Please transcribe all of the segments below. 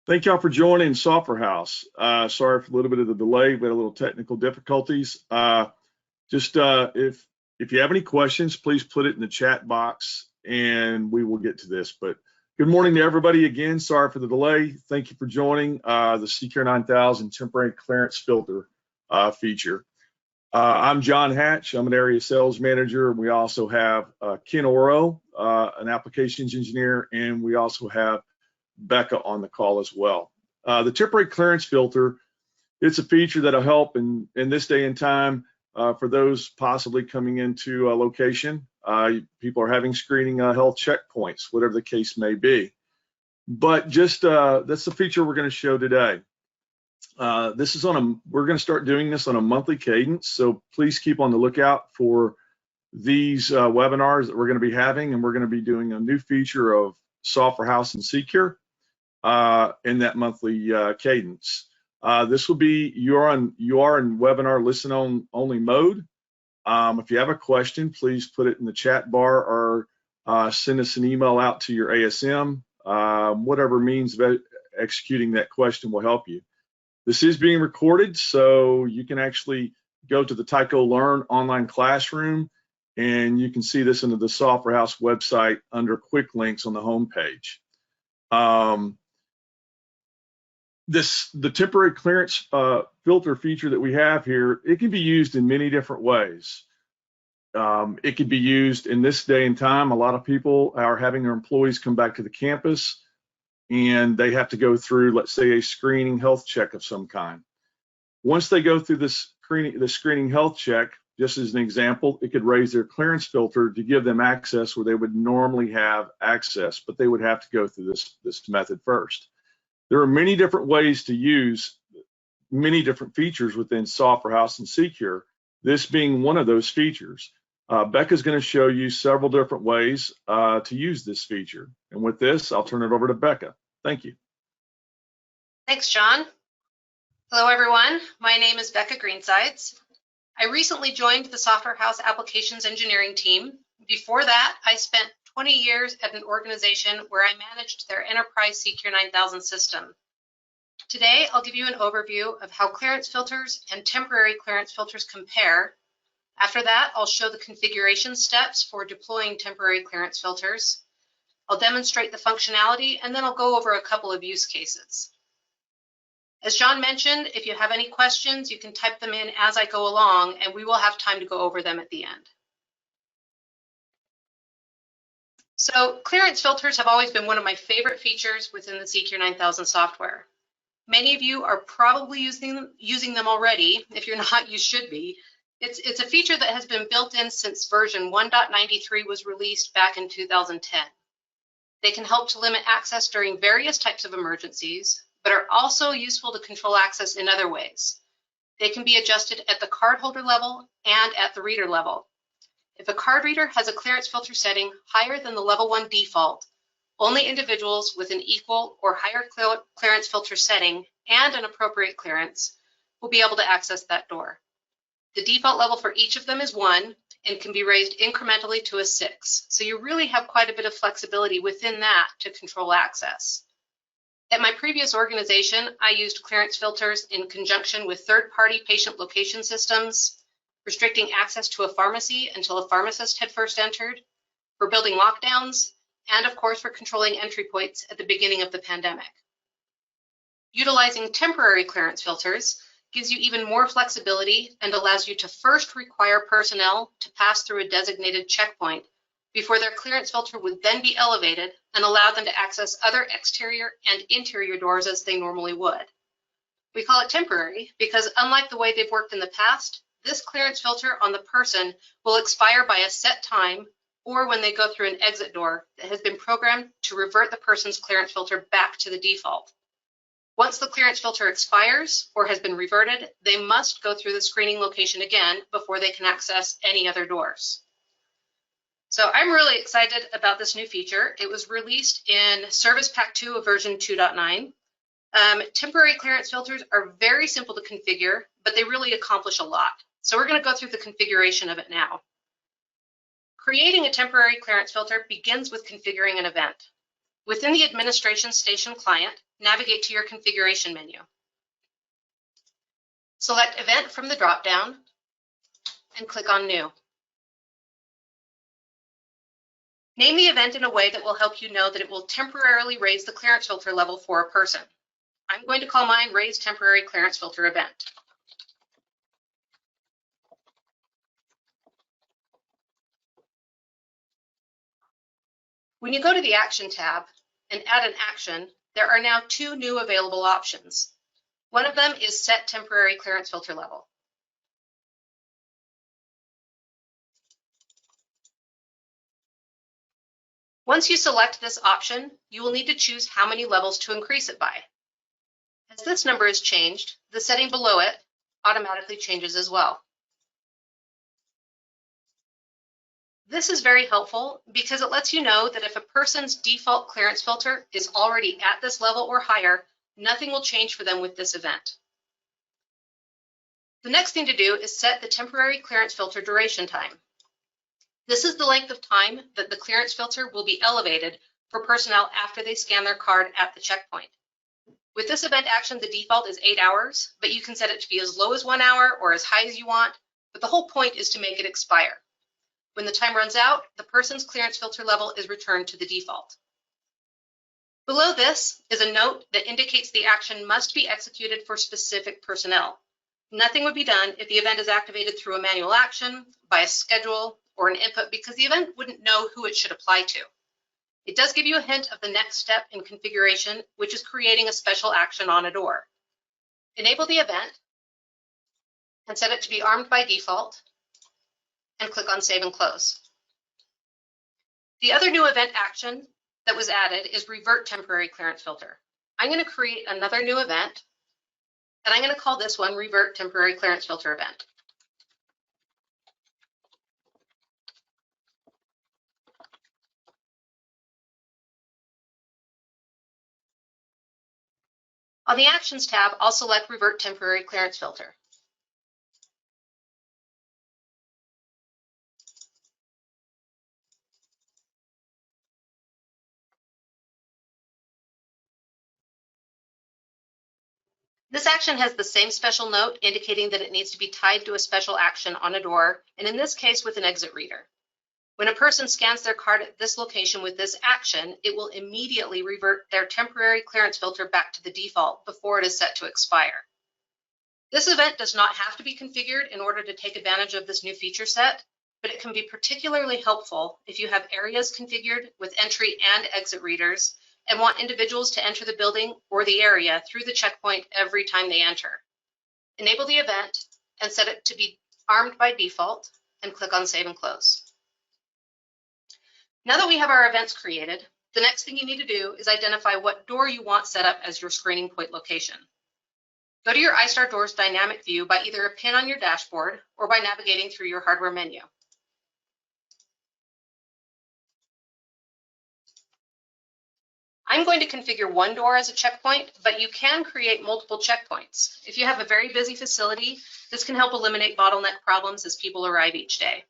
Thank y'all for joining Software House. Sorry for a little bit of the delay. We had a little technical difficulties. If you have any questions, please put it in the chat box and we will get to this. But good morning to everybody again. Sorry for the delay. Thank you for joining the Secure 9000 temporary clearance filter feature. I'm John Hatch. I'm an area sales manager. We also have Ken Oro, an applications engineer, and we also have Becca on the call as well. The temporary clearance filter, it's a feature that'll help in this day and time for those possibly coming into a location. People are having screening health checkpoints, whatever the case may be. But just that's the feature we're going to show today. We're going to start doing this on a monthly cadence, so please keep on the lookout for these webinars that we're going to be having, and we're going to be doing a new feature of Software House and Secure in that monthly cadence. This will be you are in webinar listen only mode. If you have a question, please put it in the chat bar or send us an email out to your ASM. Whatever means of executing that question will help you. This is being recorded, so you can actually go to the Tyco Learn online classroom, and you can see this under the Software House website under quick links on the home page. The temporary clearance filter feature that we have here, it can be used in many different ways. It can be used in this day and time. A lot of people are having their employees come back to the campus and they have to go through, let's say, a screening health check of some kind. Once they go through the screening health check, just as an example, it could raise their clearance filter to give them access where they would normally have access, but they would have to go through this method first. There are many different ways to use many different features within Software House and Secure, this being one of those features. Becca's going to show you several different ways to use this feature. And with this, I'll turn it over to Becca. Thank you. Thanks, John. Hello, everyone. My name is Becca Greensides. I recently joined the Software House Applications Engineering team. Before that, I spent 20 years at an organization where I managed their enterprise Secure 9000 system. Today, I'll give you an overview of how clearance filters and temporary clearance filters compare. After that, I'll show the configuration steps for deploying temporary clearance filters. I'll demonstrate the functionality, and then I'll go over a couple of use cases. As John mentioned, if you have any questions, you can type them in as I go along, and we will have time to go over them at the end. So clearance filters have always been one of my favorite features within the Secure 9000 software. Many of you are probably using them already. If you're not, you should be. It's a feature that has been built in since version 1.93 was released back in 2010. They can help to limit access during various types of emergencies, but are also useful to control access in other ways. They can be adjusted at the cardholder level and at the reader level. If a card reader has a clearance filter setting higher than the level 1 default, only individuals with an equal or higher clearance filter setting and an appropriate clearance will be able to access that door. The default level for each of them is 1 and can be raised incrementally to a 6. So you really have quite a bit of flexibility within that to control access. At my previous organization, I used clearance filters in conjunction with third-party patient location systems, restricting access to a pharmacy until a pharmacist had first entered, for building lockdowns, and of course for controlling entry points at the beginning of the pandemic. Utilizing temporary clearance filters gives you even more flexibility and allows you to first require personnel to pass through a designated checkpoint before their clearance filter would then be elevated and allow them to access other exterior and interior doors as they normally would. We call it temporary because, unlike the way they've worked in the past, this clearance filter on the person will expire by a set time or when they go through an exit door that has been programmed to revert the person's clearance filter back to the default. Once the clearance filter expires or has been reverted, they must go through the screening location again before they can access any other doors. So I'm really excited about this new feature. It was released in Service Pack 2 of version 2.9. Temporary clearance filters are very simple to configure, but they really accomplish a lot. So we're going to go through the configuration of it now. Creating a temporary clearance filter begins with configuring an event. Within the administration station client, navigate to your configuration menu. Select Event from the drop-down and click on New. Name the event in a way that will help you know that it will temporarily raise the clearance filter level for a person. I'm going to call mine Raise Temporary Clearance Filter Event. When you go to the Action tab and add an action, there are now two new available options. One of them is Set Temporary Clearance Filter Level. Once you select this option, you will need to choose how many levels to increase it by. As this number is changed, the setting below it automatically changes as well. This is very helpful because it lets you know that if a person's default clearance filter is already at this level or higher, nothing will change for them with this event. The next thing to do is set the temporary clearance filter duration time. This is the length of time that the clearance filter will be elevated for personnel after they scan their card at the checkpoint. With this event action, the default is 8 hours, but you can set it to be as low as 1 hour or as high as you want, but the whole point is to make it expire. When the time runs out, the person's clearance filter level is returned to the default. Below this is a note that indicates the action must be executed for specific personnel. Nothing would be done if the event is activated through a manual action, by a schedule, or an input because the event wouldn't know who it should apply to. It does give you a hint of the next step in configuration, which is creating a special action on a door. Enable the event and set it to be armed by default and click on Save and Close. The other new event action that was added is Revert Temporary Clearance Filter. I'm going to create another new event and I'm going to call this one Revert Temporary Clearance Filter Event. On the Actions tab, I'll select Revert Temporary Clearance Filter. This action has the same special note indicating that it needs to be tied to a special action on a door, and in this case with an exit reader. When a person scans their card at this location with this action, it will immediately revert their temporary clearance filter back to the default before it is set to expire. This event does not have to be configured in order to take advantage of this new feature set, but it can be particularly helpful if you have areas configured with entry and exit readers and want individuals to enter the building or the area through the checkpoint every time they enter. Enable the event and set it to be armed by default and click on Save and Close. Now that we have our events created, the next thing you need to do is identify what door you want set up as your screening point location. Go to your iStar Doors dynamic view by either a pin on your dashboard or by navigating through your hardware menu. I'm going to configure one door as a checkpoint, but you can create multiple checkpoints. If you have a very busy facility, this can help eliminate bottleneck problems as people arrive each day.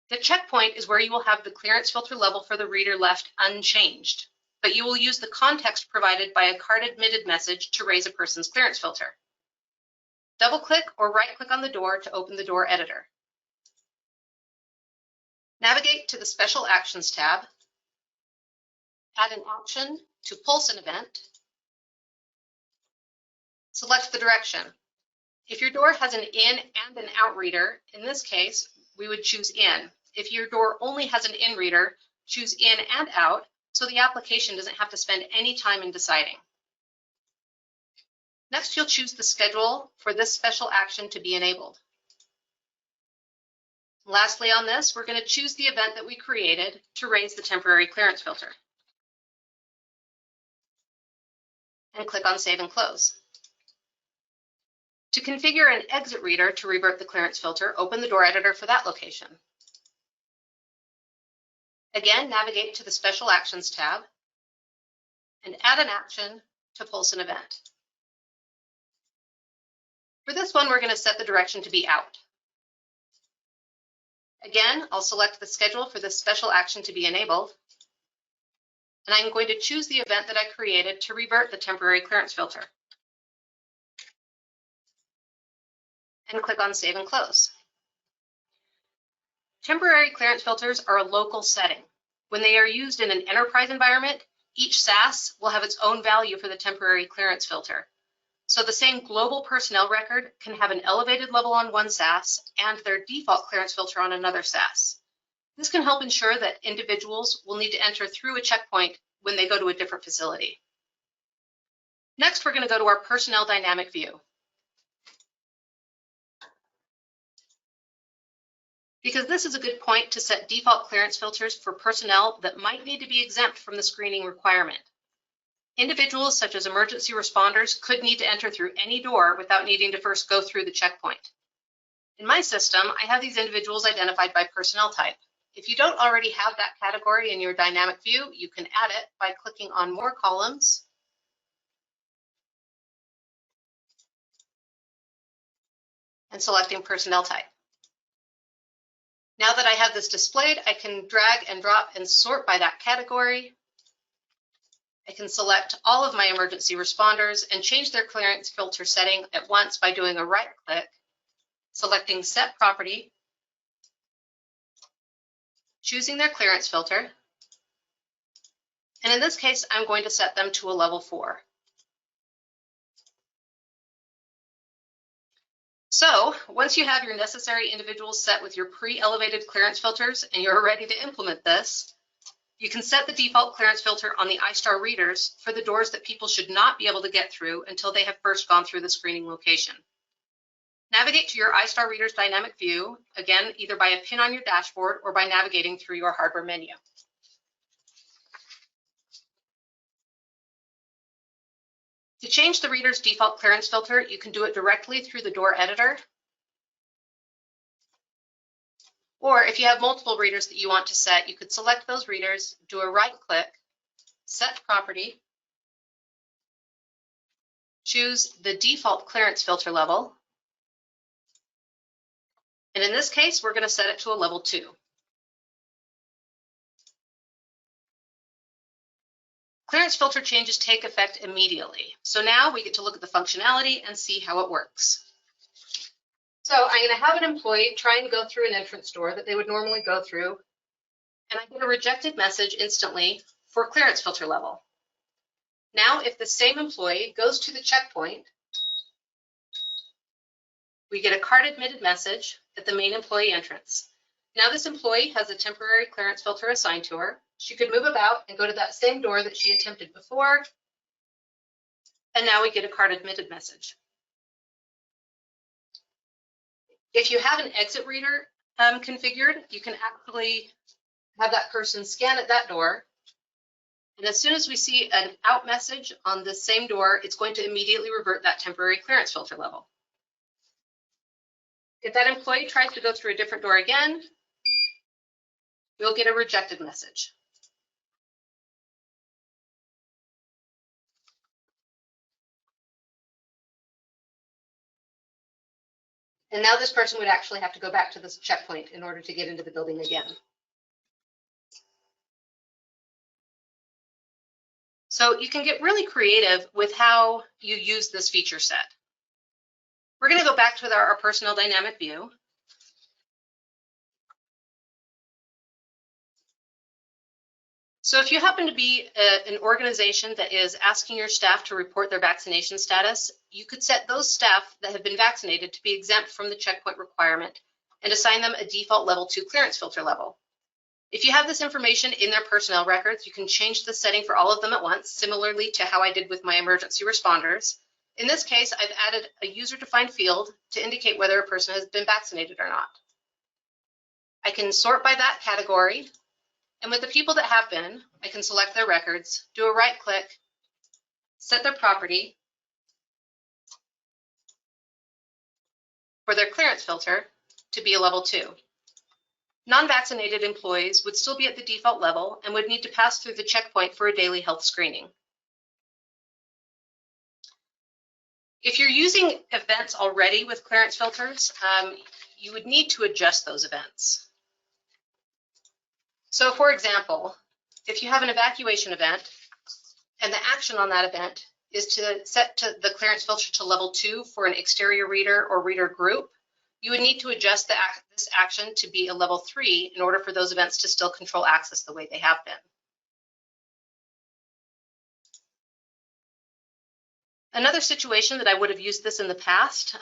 The checkpoint is where you will have the clearance filter level for the reader left unchanged, but you will use the context provided by a card admitted message to raise a person's clearance filter. Double-click or right-click on the door to open the door editor. Navigate to the Special Actions tab, add an action to pulse an event, select the direction. If your door has an in and an out reader, in this case, we would choose in. If your door only has an in reader, choose in and out so the application doesn't have to spend any time in deciding. Next, you'll choose the schedule for this special action to be enabled. Lastly on this, we're going to choose the event that we created to raise the temporary clearance filter. And click on Save and Close. To configure an exit reader to revert the clearance filter, open the door editor for that location. Again, navigate to the Special Actions tab and add an action to pulse an event. For this one, we're going to set the direction to be out. Again, I'll select the schedule for this special action to be enabled and I'm going to choose the event that I created to revert the temporary clearance filter. And click on Save and Close. Temporary clearance filters are a local setting. When they are used in an enterprise environment, each SAS will have its own value for the temporary clearance filter. So the same global personnel record can have an elevated level on one SAS and their default clearance filter on another SAS. This can help ensure that individuals will need to enter through a checkpoint when they go to a different facility. Next, we're going to go to our personnel dynamic view. Because this is a good point to set default clearance filters for personnel that might need to be exempt from the screening requirement. Individuals such as emergency responders could need to enter through any door without needing to first go through the checkpoint. In my system, I have these individuals identified by personnel type. If you don't already have that category in your dynamic view, you can add it by clicking on More Columns and selecting Personnel Type. Now that I have this displayed, I can drag and drop and sort by that category. I can select all of my emergency responders and change their clearance filter setting at once by doing a right click, selecting Set Property, choosing their clearance filter, and in this case, I'm going to set them to a level 4. So once you have your necessary individuals set with your pre-elevated clearance filters and you're ready to implement this, you can set the default clearance filter on the iStar readers for the doors that people should not be able to get through until they have first gone through the screening location. Navigate to your iStar readers dynamic view, again, either by a pin on your dashboard or by navigating through your hardware menu. To change the reader's default clearance filter, you can do it directly through the door editor. Or if you have multiple readers that you want to set, you could select those readers, do a right click, set property, choose the default clearance filter level. And in this case, we're going to set it to a level 2. Clearance filter changes take effect immediately. So now we get to look at the functionality and see how it works. So I'm going to have an employee trying to go through an entrance door that they would normally go through, and I get a rejected message instantly for clearance filter level. Now, if the same employee goes to the checkpoint, we get a card admitted message at the main employee entrance. Now this employee has a temporary clearance filter assigned to her. She could move about and go to that same door that she attempted before, and now we get a card admitted message. If you have an exit reader configured, you can actually have that person scan at that door, and as soon as we see an out message on the same door, it's going to immediately revert that temporary clearance filter level. If that employee tries to go through a different door again, we'll get a rejected message. And now this person would actually have to go back to this checkpoint in order to get into the building again. So you can get really creative with how you use this feature set. We're going to go back to our personnel dynamic view. So if you happen to be an organization that is asking your staff to report their vaccination status, you could set those staff that have been vaccinated to be exempt from the checkpoint requirement and assign them a default level 2 clearance filter level. If you have this information in their personnel records, you can change the setting for all of them at once, similarly to how I did with my emergency responders. In this case, I've added a user-defined field to indicate whether a person has been vaccinated or not. I can sort by that category. And with the people that have been, I can select their records, do a right click, set their property for their clearance filter to be a level 2. Non-vaccinated employees would still be at the default level and would need to pass through the checkpoint for a daily health screening. If you're using events already with clearance filters, you would need to adjust those events. So for example, If you have an evacuation event and the action on that event is to set to the clearance filter to level 2 for an exterior reader or reader group, you would need to adjust this action to be a level 3 in order for those events to still control access the way they have been. Another situation that I would have used this in the past,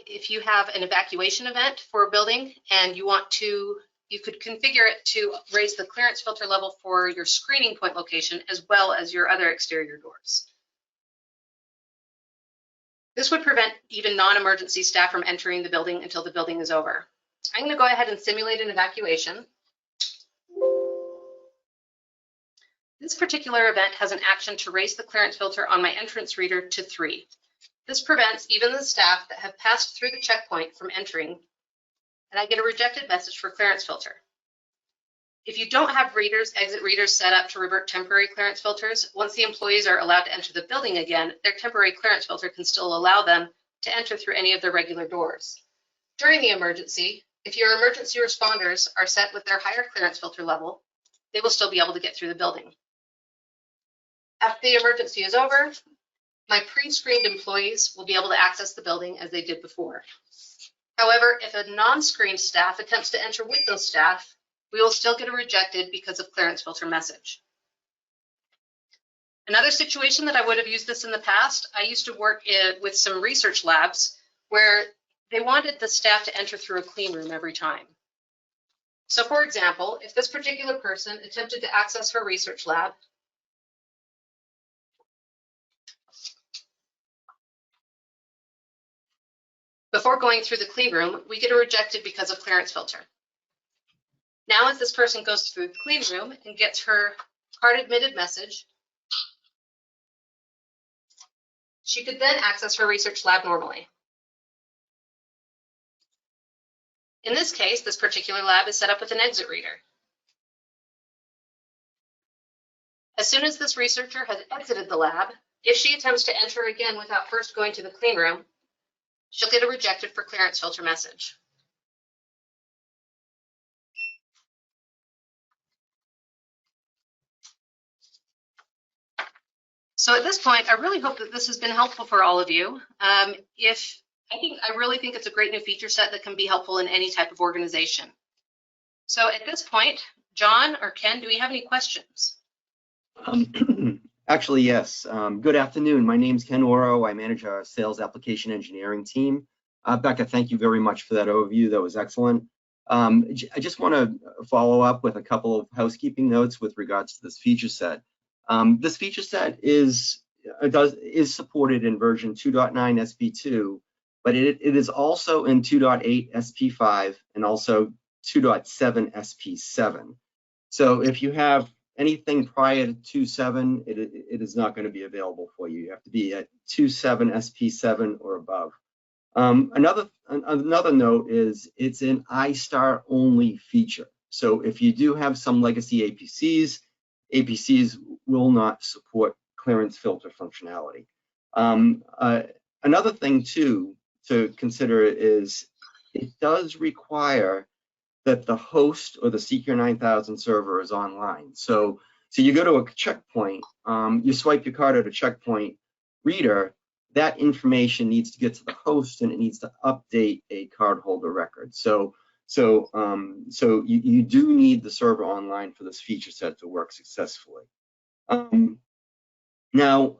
if you have an evacuation event for a building and you want to, you could configure it to raise the clearance filter level for your screening point location as well as your other exterior doors. This would prevent even non-emergency staff from entering the building until the building is over. I'm going to go ahead and simulate an evacuation. This particular event has an action to raise the clearance filter on my entrance reader to 3. This prevents even the staff that have passed through the checkpoint from entering, and I get a rejected message for clearance filter. If you don't have exit readers set up to revert temporary clearance filters, once the employees are allowed to enter the building again, their temporary clearance filter can still allow them to enter through any of their regular doors. During the emergency, if your emergency responders are set with their higher clearance filter level, they will still be able to get through the building. After the emergency is over, my pre-screened employees will be able to access the building as they did before. However, if a non-screened staff attempts to enter with those staff, we will still get a rejected because of clearance filter message. Another situation that I would have used this in the past, I used to work with some research labs where they wanted the staff to enter through a clean room every time. So for example, if this particular person attempted to access her research lab, before going through the clean room, we get a rejected because of clearance filter. Now, as this person goes through the clean room and gets her card admitted message, she could then access her research lab normally. In this case, this particular lab is set up with an exit reader. As soon as this researcher has exited the lab, if she attempts to enter again without first going to the clean room, she'll get a rejected for clearance filter message. So at this point, I really hope that this has been helpful for all of you. I really think it's a great new feature set that can be helpful in any type of organization. So at this point, John or Ken, do we have any questions? Actually, yes. Good afternoon. My name's Ken Oro. I manage our sales application engineering team. Becca, thank you very much for that overview. That was excellent. I just want to follow up with a couple of housekeeping notes with regards to this feature set. This feature set is supported in version 2.9 SP2, but it is also in 2.8 SP5 and also 2.7 SP7. So if you have anything prior to 2.7, it is not going to be available for you. You have to be at 2.7 SP7 or above. Another note is it's an iStar only feature. So if you do have some legacy APCs will not support clearance filter functionality. Another thing too to consider is it does require that the host or the Secure 9000 server is online. So you go to a checkpoint, you swipe your card at a checkpoint reader, that information needs to get to the host and it needs to update a cardholder record. So you do need the server online for this feature set to work successfully. Now,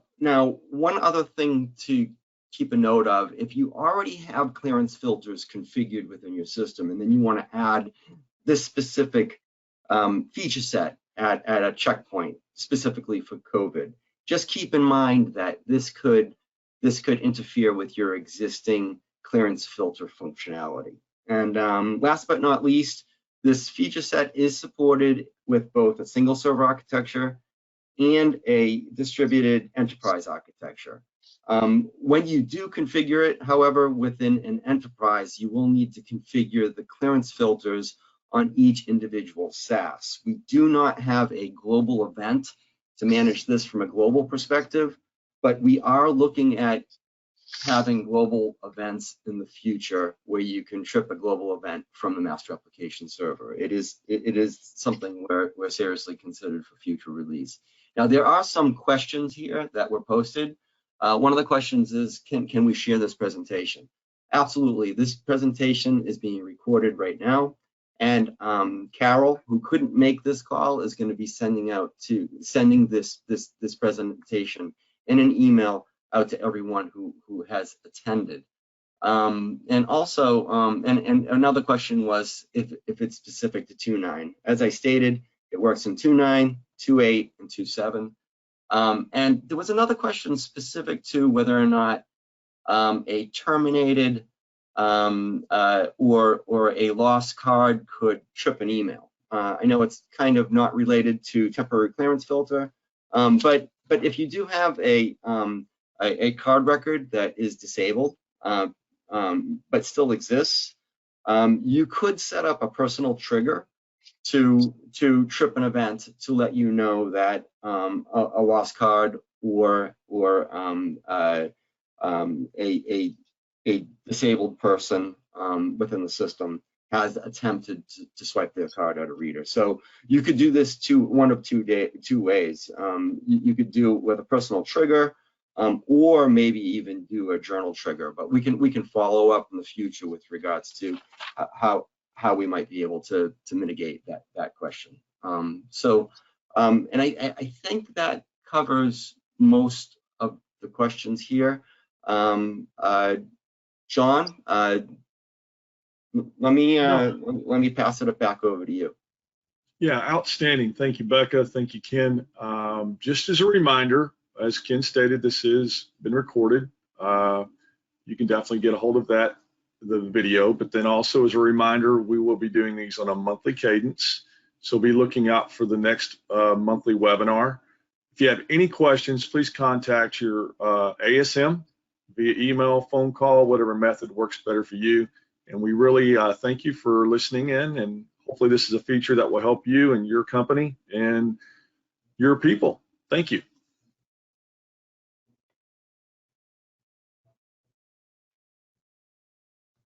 one other thing to keep a note of, if you already have clearance filters configured within your system and then you want to add this specific feature set at a checkpoint specifically for COVID, just keep in mind that this could interfere with your existing clearance filter functionality. And last but not least, this feature set is supported with both a single server architecture and a distributed enterprise architecture. When you do configure it, however, within an enterprise, you will need to configure the clearance filters on each individual SaaS. We do not have a global event to manage this from a global perspective, but we are looking at having global events in the future where you can trip a global event from the master application server. It is something we're seriously considered for future release. Now, there are some questions here that were posted. One of the questions is, can we share this presentation? Absolutely. This presentation is being recorded right now, and Carol, who couldn't make this call, is going to be sending this presentation in an email out to everyone who has attended. And also, and another question was if it's specific to 2.9. As I stated, it works in 2.9, 2.8, and 2.7. And there was another question specific to whether or not a terminated or a lost card could trip an email. I know it's kind of not related to temporary clearance filter, but if you do have a card record that is disabled but still exists, you could set up a personal trigger to trip an event to let you know that a lost card or a disabled person within the system has attempted to swipe their card out of reader. So you could do this one of two ways. You could do it with a personal trigger, or maybe even do a journal trigger. But we can follow up in the future with regards to how we might be able to mitigate that question. And I think that covers most of the questions here. John, let me pass it back over to you. Yeah, outstanding. Thank you, Becca. Thank you, Ken. Just as a reminder, as Ken stated, this has been recorded. You can definitely get a hold of the video, but then also as a reminder, we will be doing these on a monthly cadence. So be looking out for the next monthly webinar. If you have any questions, please contact your ASM via email, phone call, whatever method works better for you. And we really thank you for listening in, and hopefully this is a feature that will help you and your company and your people. Thank you.